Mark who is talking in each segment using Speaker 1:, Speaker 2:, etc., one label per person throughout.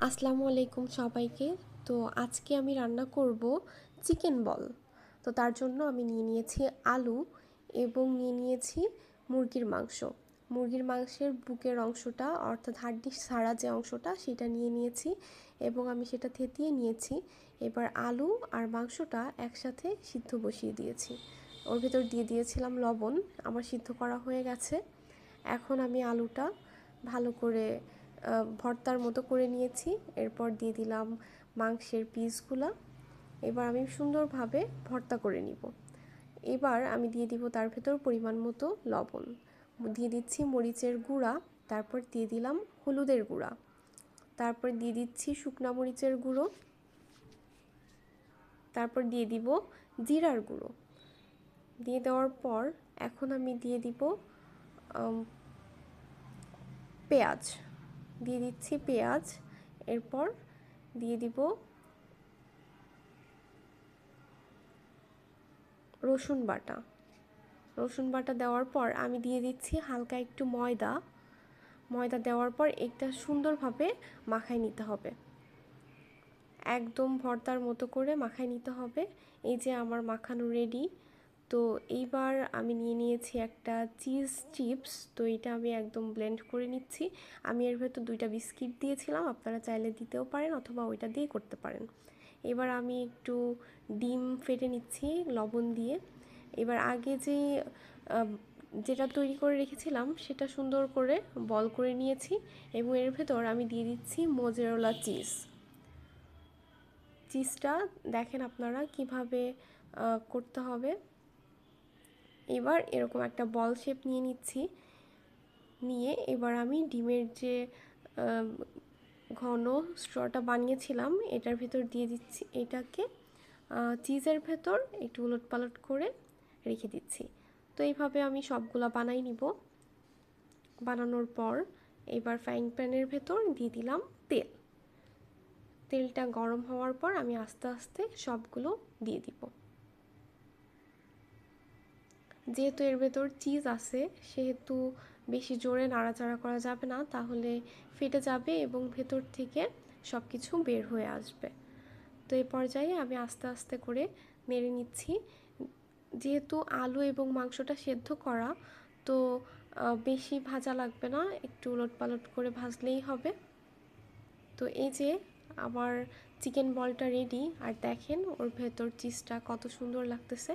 Speaker 1: আসসালামু আলাইকুম সবাইকে। তো আজকে আমি রান্না করব চিকেন বল। তো তার জন্য আমি নিয়ে নিয়েছি আলু এবং নিয়ে নিয়েছি মুরগির মাংস। মুরগির মাংসের বুকের অংশটা অর্থাৎ হাড্ডি ছাড়া যে অংশটা সেটা নিয়ে নিয়েছি এবং আমি সেটা থেতিয়ে নিয়েছি। এবার আলু আর মাংসটা একসাথে সিদ্ধ বসিয়ে দিয়েছি। ওর ভেতর দিয়ে দিয়েছিলাম লবণ। আমার সিদ্ধ করা হয়ে গেছে। এখন আমি আলুটা ভালো করে ভর্তার মতো করে নিয়েছি। এরপর দিয়ে দিলাম মাংসের পিসগুলো। এবার আমি সুন্দরভাবে ভর্তা করে নিব। এবার আমি দিয়ে দিব তার ভেতর পরিমাণ মতো লবণ, দিয়ে দিচ্ছি মরিচের গুঁড়া, তারপর দিয়ে দিলাম হলুদের গুঁড়া, তারপর দিয়ে দিচ্ছি শুকনা মরিচের গুঁড়ো, তারপর দিয়ে দিব জিরার গুঁড়ো। দিয়ে দেওয়ার পর এখন আমি দিয়ে দিব পেঁয়াজ, দিয়ে দিচ্ছি পেঁয়াজ। এরপর দিয়ে দিব রসুন বাটা। রসুন বাটা দেওয়ার পর আমি দিয়ে দিচ্ছি হালকা একটু ময়দা। ময়দা দেওয়ার পর এটা সুন্দরভাবে মাখায় নিতে হবে, একদম ভর্তার মতো করে মাখায় নিতে হবে। এই যে আমার মাখানো রেডি। তো এইবার আমি নিয়ে নিয়েছি একটা চিজ চিপস। তো এটা আমি একদম ব্লেন্ড করে নিচ্ছি। আমি এর ভেতর 2টা বিস্কিট দিয়েছিলাম, আপনারা চাইলে দিতেও পারেন অথবা ওইটা দিয়ে করতে পারেন। এবার আমি একটু ডিম ফেটে নিচ্ছি লবণ দিয়ে। এবার আগে যেটা তৈরি করে রেখেছিলাম সেটা সুন্দর করে বল করে নিয়েছি এবং এর ভেতর আমি দিয়ে দিচ্ছি মোজারেলা চিজ। চিজটা দেখেন আপনারা কিভাবে করতে হবে। এবার এরকম একটা বল শেপ নিয়ে নিচ্ছি। নিয়ে এবার আমি ডিমের যে ঘন স্ট্রটা বানিয়েছিলাম এটার ভেতর দিয়ে দিচ্ছি। এটাকে চিজের ভেতর একটু উলটপালট করে রেখে দিচ্ছি। তো এইভাবে আমি সবগুলা বানাই নিব। বানানোর পর এবার ফ্রাইং প্যানের ভেতর দিয়ে দিলাম তেল। তেলটা গরম হওয়ার পর আমি আস্তে আস্তে সবগুলো দিয়ে দিব। যেহেতু এর ভেতর চিজ আছে সেহেতু বেশি জোরে নাড়াচাড়া করা যাবে না, তাহলে ফেটে যাবে এবং ভেতর থেকে সব কিছু বের হয়ে আসবে। তো এই পর্যায়ে আমি আস্তে আস্তে করে নেড়ে নিচ্ছি। যেহেতু আলু এবং মাংসটা সেদ্ধ করা, তো বেশি ভাজা লাগবে না, একটু উলটপালট করে ভাজলেই হবে। তো এই যে আমার চিকেন বলটা রেডি। আর দেখেন ওর ভেতর চিজটা কত সুন্দর লাগতেছে,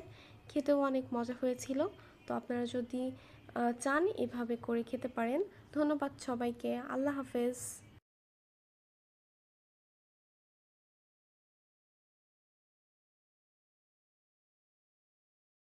Speaker 1: খেতেও অনেক মজা হয়েছিল। তো আপনারা যদি চান এভাবে করে খেতে পারেন। ধন্যবাদ সবাইকে। আল্লাহ হাফেজ।